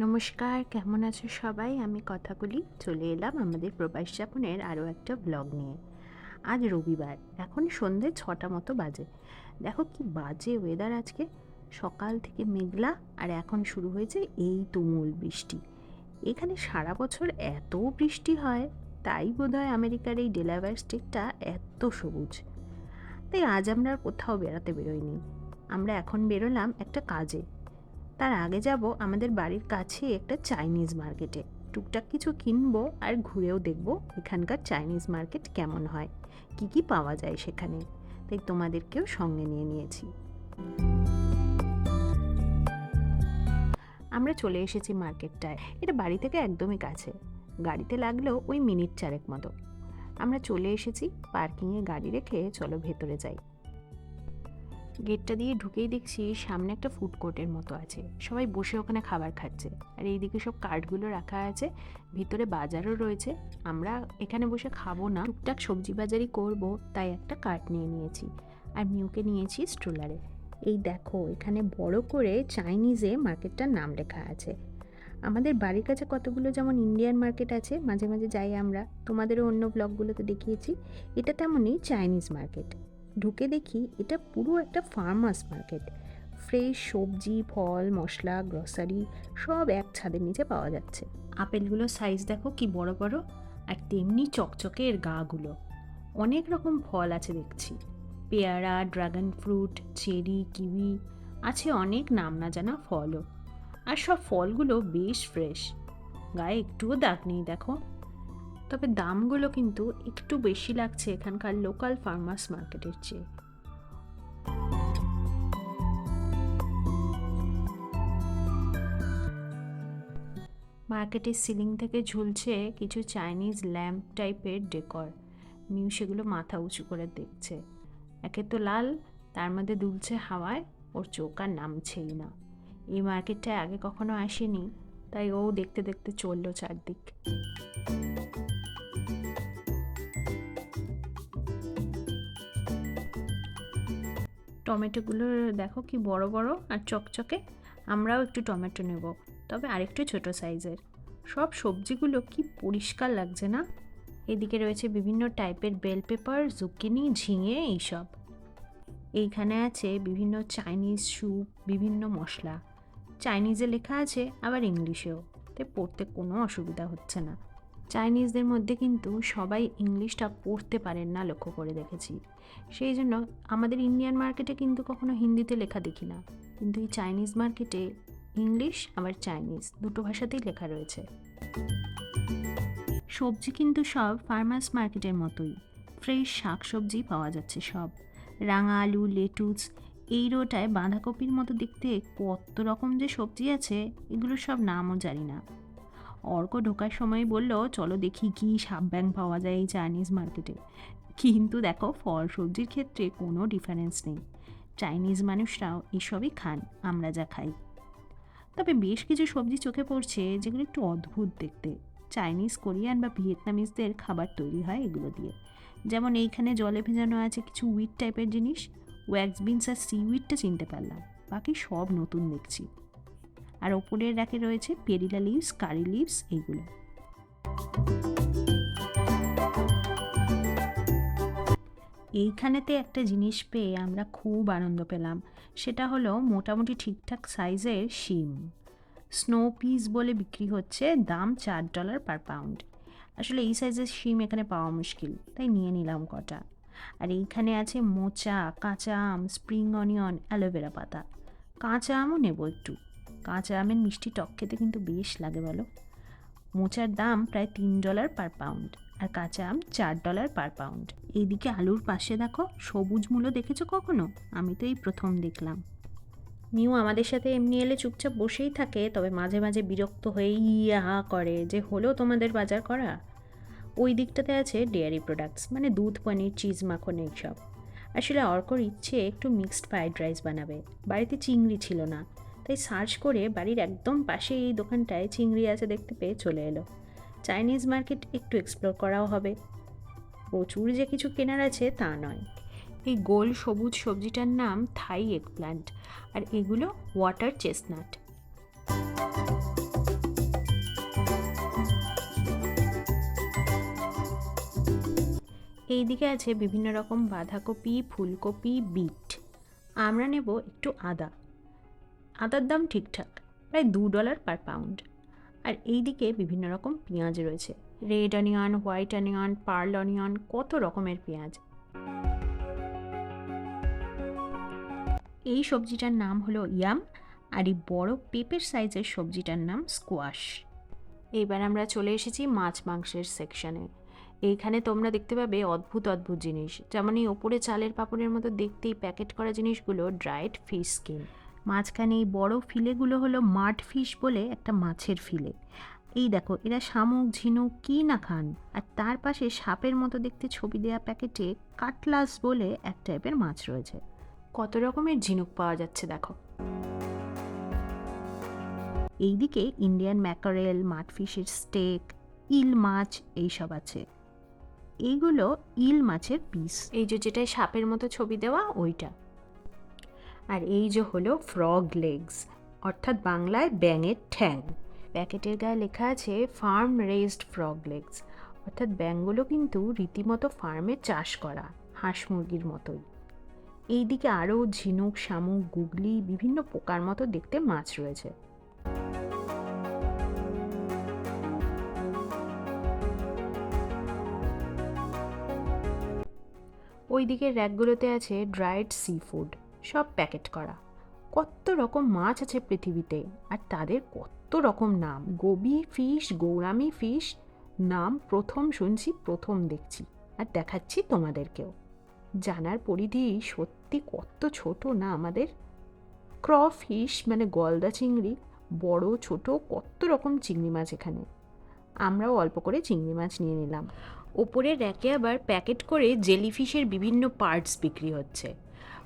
নমস্কার, কেমন আছো সবাই? আমি কথাকলি চলে এলাম আমাদের প্রবাস যাপনের আরও একটা ব্লগ নিয়ে। আজ রবিবার, এখন সন্ধে 6টা মতো বাজে। দেখো কি বাজে ওয়েদার আজকে। সকাল থেকে মেঘলা, আর এখন শুরু হয়েছে এই তুমুল বৃষ্টি। এখানে সারা বছর এত বৃষ্টি হয়, তাই বোধহয় আমেরিকার এই ডেলাওয়্যার স্টেটটা এত সবুজ। তাই আজ আমরা আর কোথাও বেড়াতে বেরোইনি। আমরা এখন বেরোলাম একটা কাজে। তার আগে যাব আমাদের বাড়ির কাছে একটা চাইনিজ মার্কেটে। টুকটাক কিছু কিনবো আর ঘুরেও দেখব এখানকার চাইনিজ মার্কেট কেমন হয়, কি কি পাওয়া যায় সেখানে। তাই তোমাদেরকেও সঙ্গে নিয়ে নিয়েছি। আমরা চলে এসেছি মার্কেটটায়। এটা বাড়ি থেকে একদমই কাছে, গাড়িতে লাগলেও ওই মিনিট চারেক মতো। আমরা চলে এসেছি, পার্কিংয়ে গাড়ি রেখে চলো ভেতরে যাই। গেটটা দিয়ে ঢুকেই দেখছি সামনে একটা ফুড কোর্টের মতো আছে, সবাই বসে ওখানে খাবার খাচ্ছে। আর এইদিকে সব কার্টগুলো রাখা আছে, ভিতরে বাজারও রয়েছে। আমরা এখানে বসে খাবো না, টুকটাক সবজি বাজারই করব, তাই একটা কার্ট নিয়ে নিয়েছি। আর মিউকে নিয়েছি স্ট্রোলারে। এই দেখো, এখানে বড় করে চাইনিজে মার্কেটটার নাম লেখা আছে। আমাদের বাড়ির কাছে কতগুলো যেমন ইন্ডিয়ান মার্কেট আছে, মাঝে মাঝে যাই আমরা, তোমাদেরও অন্য ব্লগগুলোতে দেখিয়েছি। এটা তেমনই চাইনিজ মার্কেট। ঢুকে দেখি এটা পুরো একটা ফার্মার্স মার্কেট। ফ্রেশ সবজি, ফল, মশলা, গ্রসারি সব এক ছাদের নিচে পাওয়া যাচ্ছে। আপেলগুলোর সাইজ দেখো কি বড় বড়, আর তেমনি চকচকে এর গাগুলো। অনেক রকম ফল আছে দেখছি, পেয়ারা, ড্রাগন ফ্রুট, চেরি, কিউই, আছে অনেক নাম না জানা ফলও। আর সব ফলগুলো বেশ ফ্রেশ, গায়ে একটুও দাগ নেই দেখো। তবে দামগুলো কিন্তু একটু বেশি লাগছে এখানকার লোকাল ফার্মার্স মার্কেটের চেয়ে। মার্কেটের সিলিং থেকে ঝুলছে কিছু চাইনিজ ল্যাম্প টাইপের ডেকর। মিউ সেগুলো মাথা উঁচু করে দেখছে। একে তো লাল, তার মধ্যে দুলছে হাওয়ায়, ওর চোখ আর নামছেই না। এই মার্কেটটায় আগে কখনো আসেনি, তাই ও দেখতে দেখতে চললো চারদিক। টমেটোগুলো দেখো কি বড় বড় আর চকচকে। আমরাও একটু টমেটো নেব, তবে আরেকটু ছোট সাইজের। সব সবজিগুলো কি পরিষ্কার লাগছে না। এদিকে রয়েছে বিভিন্ন টাইপের বেল পেপার, জুকিনি, ঝিঙে, এইসব। এইখানে আছে বিভিন্ন চাইনিজ স্যুপ, বিভিন্ন মশলা। চাইনিজে লেখা আছে, আবার ইংলিশেও, তাই পড়তে কোনো অসুবিধা হচ্ছে না। চাইনিজদের মধ্যে কিন্তু সবাই ইংলিশটা পড়তে পারেন না, লক্ষ্য করে দেখেছি। সেই জন্য আমাদের ইন্ডিয়ান মার্কেটে কিন্তু কখনো হিন্দিতে লেখা দেখি না, কিন্তু এই চাইনিজ মার্কেটে ইংলিশ আবার চাইনিজ দুটো ভাষাতেই লেখা রয়েছে। সবজি কিন্তু সব ফার্মার্স মার্কেটের মতোই, ফ্রেশ শাক সবজি পাওয়া যাচ্ছে সব। রাঙা আলু, লেটুস, এই রোটায় বাঁধাকপির মতো দেখতে কত রকম যে সবজি আছে, এগুলো সব নামও জানি না। অর্ক ঢোকার সময় বলল, চলো দেখি কি সাপ ব্যাং পাওয়া যায় এই চাইনিজ মার্কেটে। কিন্তু দেখো, ফল সবজির ক্ষেত্রে কোনো ডিফারেন্স নেই। চাইনিজ মানুষরাও এসবই খান, আমরা যা খাই। তবে বেশ কিছু সবজি চোখে পড়ছে যেগুলো একটু অদ্ভুত দেখতে। চাইনিজ, কোরিয়ান বা ভিয়েতনামিজদের খাবার তৈরি হয় এগুলো দিয়ে। যেমন এইখানে জলে ভেজানো আছে কিছু উইট টাইপের জিনিস। ওয়্যাক্স বিনস আর সি উইটটা চিনতে পারলাম, বাকি সব নতুন দেখছি। আর ওপরের র্যাকে রয়েছে পেরিলা লিভস, কারি লিভস, এইগুলো। এইখানেতে একটা জিনিস পেয়ে আমরা খুব আনন্দ পেলাম, সেটা হলো মোটামুটি ঠিকঠাক সাইজের শিম। স্নো পিস বলে বিক্রি হচ্ছে, দাম $4 পার পাউন্ড। আসলে এই সাইজের শিম এখানে পাওয়া মুশকিল, তাই নিয়ে নিলাম কটা। আর এইখানে আছে মোচা, কাঁচা আম, স্প্রিং অনিয়ন, অ্যালোভেরা পাতা। কাঁচা আমও নেব একটু, কাঁচা আমের মিষ্টি টক খেতে কিন্তু বেশ লাগে বলো। মোচার দাম প্রায় $3 পার পাউন্ড, আর কাঁচা আম $4 পার পাউন্ড। এইদিকে আলুর পাশে দেখো সবুজ মূলো, দেখেছো কখনো? আমি তো এই প্রথম দেখলাম। মিউ আমাদের সাথে এমনি এলে চুপচাপ বসেই থাকে, তবে মাঝে মাঝে বিরক্ত হয়ে ইয়া করে যে, হলো তোমাদের বাজার করা। ওই দিকটাতে আছে ডেয়ারি প্রোডাক্টস, মানে দুধ, পনির, চিজ, মাখন, এইসব। আসলে অর্কর ইচ্ছে একটু মিক্সড ফ্রাইড রাইস বানাবে। বাড়িতে চিংড়ি ছিল না, তাই সার্চ করে বাড়ির একদম পাশে এই দোকানটায় চিংড়ি আছে দেখতে পেয়ে চলে এলো। চাইনিজ মার্কেট একটু এক্সপ্লোর করাও হবে। প্রচুর যে কিছু কেনার আছে তা নয়। এই গোল সবুজ সবজিটার নাম থাই এগ প্ল্যান্ট, আর এগুলো ওয়াটার চেস্টনাট। এই দিকে আছে বিভিন্ন রকম বাঁধাকপি, ফুলকপি, বিট। আমরা নেব একটু আদা। আদার দাম ঠিকঠাক, প্রায় $2 পার পাউন্ড। আর এই দিকে বিভিন্ন রকম পেঁয়াজ রয়েছে, red onion, white onion, pearl onion, কত রকমের পেঁয়াজ। এই সবজিটার নাম হলো ইয়াম, আর এই বড় পেঁপের সাইজের সবজিটার নাম স্কোয়াশ। এইবার আমরা চলে এসেছি মাছ মাংসের সেকশনে। এইখানে তোমরা দেখতে পাবে অদ্ভুত অদ্ভুত জিনিস, যেমন এই ওপরে চালের পাপড়ের মতো দেখতেই প্যাকেট করা জিনিসগুলো ড্রাইড ফিশ স্কিন। মাঝখানে এই বড় ফিলেগুলো হলো মাড ফিশ বলে একটা মাছের ফিলে। এই দেখো, এরা শামুক, ঝিনুক কি না খান। আর তার পাশে সাপের মতো দেখতে ছবি দেওয়া প্যাকেটে কাটলাস বলে এক টাইপের মাছ রয়েছে। কত রকমের ঝিনুক পাওয়া যাচ্ছে দেখো। এইদিকে ইন্ডিয়ান ম্যাকারেল, মাঠফিশের স্টেক, ইল মাছ এইসব আছে। এইগুলো ইল মাছের পিস, এই যে যেটায় সাপের মতো ছবি দেওয়া ওইটা। আর এই যে হলো ফ্রগ লেগস, অর্থাৎ বাংলায় ব্যাঙের ঠ্যাং। প্যাকেটের গায়ে লেখা আছে ফার্ম রেজড ফ্রগ লেগস, অর্থাৎ ব্যাঙগুলো কিন্তু রীতিমতো ফার্মে চাষ করা, হাঁস মুরগির মতোই। এইদিকে আরও ঝিনুক, শামুক, গুগলি, বিভিন্ন পোকার মতো দেখতে মাছ রয়েছে। ওই দিকের র্যাকগুলোতে আছে ড্রাইড সি ফুড, সব প্যাকেট করা। কত রকম মাছ আছে পৃথিবীতে, আর তাদের কত রকম নাম। গোবি ফিশ, গৌরামি ফিশ, নাম প্রথম শুনছি, প্রথম দেখছি, আর দেখাচ্ছি তোমাদেরকেও। জানার পরিধি সত্যি কত ছোট না আমাদের। ক্র ফিশ মানে গলদা চিংড়ি, বড় ছোট কত রকম চিংড়ি মাছ এখানে। আমরাও অল্প করে চিংড়ি মাছ নিয়ে নিলাম। ওপরের র্যাকে আবার প্যাকেট করে জেলিফিশের বিভিন্ন পার্টস বিক্রি হচ্ছে।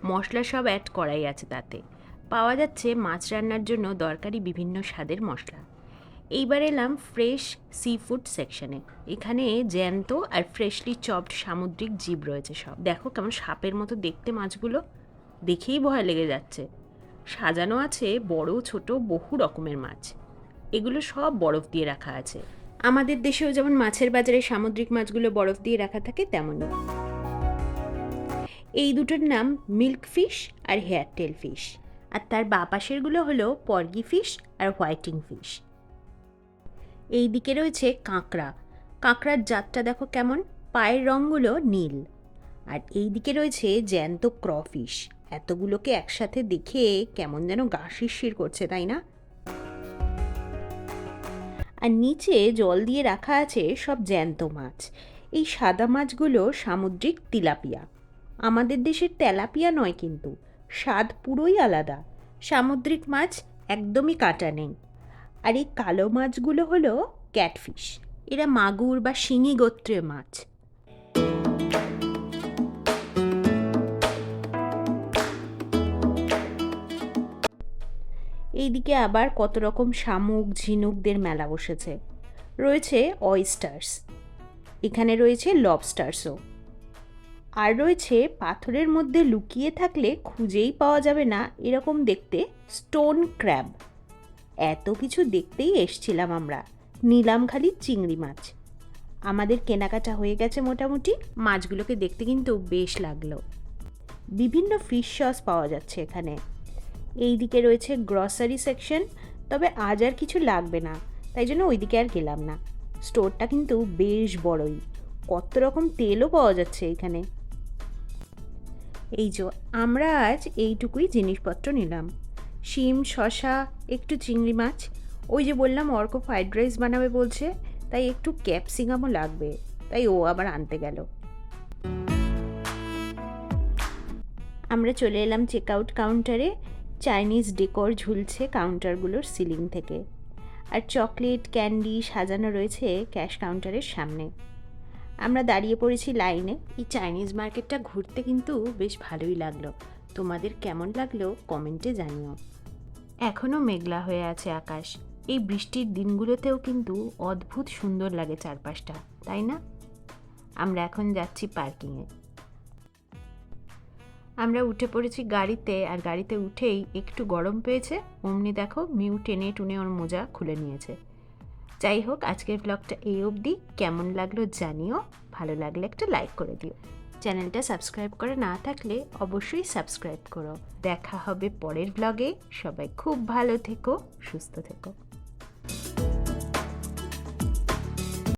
মশলা সব অ্যাড করাই আছে তাতে। পাওয়া যাচ্ছে মাছ রান্নার জন্য দরকারি বিভিন্ন স্বাদের মশলা। এইবার এলাম ফ্রেশ সি ফুড সেকশনে। এখানে জ্যান্ত আর ফ্রেশলি চপড সামুদ্রিক জীব রয়েছে সব। দেখো কেমন সাপের মতো দেখতে মাছগুলো, দেখেই ভয় লেগে যাচ্ছে। সাজানো আছে বড় ছোট বহু রকমের মাছ। এগুলো সব বরফ দিয়ে রাখা আছে। আমাদের দেশেও যেমন মাছের বাজারে সামুদ্রিক মাছগুলো বরফ দিয়ে রাখা থাকে তেমনই। এই দুটোর নাম মিল্ক ফিশ আর হেয়ার টেল ফিশ, আর তার বাঁ পাশেরগুলো হলো পর্গি ফিশ আর হোয়াইটিং ফিশ। এই দিকে রয়েছে কাঁকড়া। কাঁকড়ার জাতটা দেখো কেমন, পায়ের রঙগুলো নীল। আর এই দিকে রয়েছে জ্যান্ত ক্রফিশ। এতগুলোকে একসাথে দেখে কেমন যেন গা শিরশির করছে, তাই না? আর নিচে জল দিয়ে রাখা আছে সব জ্যান্ত মাছ। এই সাদা মাছগুলো সামুদ্রিক তিলাপিয়া। আমাদের দেশের তেলাপিয়া নয়, কিন্তু স্বাদ পুরোই আলাদা। সামুদ্রিক মাছ একদমই কাঁটা নেই। আর এই কালো মাছগুলো হলো ক্যাটফিশ। এরা মাগুর বা শিঙি গোত্রের মাছ। এইদিকে আবার কত রকম শামুক, ঝিনুকদের মেলা বসেছে। রয়েছে অয়েস্টার্স, এখানে রয়েছে লবস্টার্সও, আর রয়েছে পাথরের মধ্যে লুকিয়ে থাকলে খুঁজেই পাওয়া যাবে না এরকম দেখতে স্টোন ক্র্যাব। এত কিছু দেখতেই এসছিলাম আমরা, নিলাম খালি চিংড়ি মাছ। আমাদের কেনাকাটা হয়ে গেছে মোটামুটি। মাছগুলোকে দেখতে কিন্তু বেশ লাগলো। বিভিন্ন ফিশ সস পাওয়া যাচ্ছে এখানে। এই দিকে রয়েছে গ্রসারি সেকশন, তবে আজ আর কিছু লাগবে না, তাই জন্য ওই দিকে আর গেলাম না। স্টোরটা কিন্তু বেশ বড়ই, কত রকম তেলও পাওয়া যাচ্ছে এখানে। এই যে আমরা আজ এইটুকুই জিনিসপত্র নিলাম, শিম, শশা, একটু চিংড়ি মাছ। ওই যে বললাম অর্ক ফ্রাইড রাইস বানাবে বলছে, তাই একটু ক্যাপসিকামও লাগবে, তাই ও আবার আনতে গেল। আমরা চলে এলাম চেক আউট কাউন্টারে। চাইনিজ ডেকোর ঝুলছে কাউন্টারগুলোর সিলিং থেকে, আর চকলেট, ক্যান্ডি সাজানো রয়েছে ক্যাশ কাউন্টারের সামনে। আমরা দাঁড়িয়ে পড়েছি লাইনে। এই চাইনিজ মার্কেটটা ঘুরতে কিন্তু বেশ ভালোই লাগলো। তোমাদের কেমন লাগলো কমেন্টে জানিও। এখনও মেঘলা হয়ে আছে আকাশ। এই বৃষ্টির দিনগুলোতেও কিন্তু অদ্ভুত সুন্দর লাগে চারপাশটা, তাই না? আমরা এখন যাচ্ছি পার্কিংয়ে। আমরা উঠে পড়েছি গাড়িতে, আর গাড়িতে উঠেই একটু গরম পেয়েছে, অমনি দেখো মিউ টেনে টুনে ওর মোজা খুলে নিয়েছে। যাই হোক, আজকের ব্লগটা এই অবধি। কেমন লাগলো জানিও, ভালো লাগলে একটা লাইক করে দিও। চ্যানেলটা সাবস্ক্রাইব করে না থাকলে অবশ্যই সাবস্ক্রাইব করো। দেখা হবে পরের ব্লগে। সবাই খুব ভালো থেকো, সুস্থ থেকো।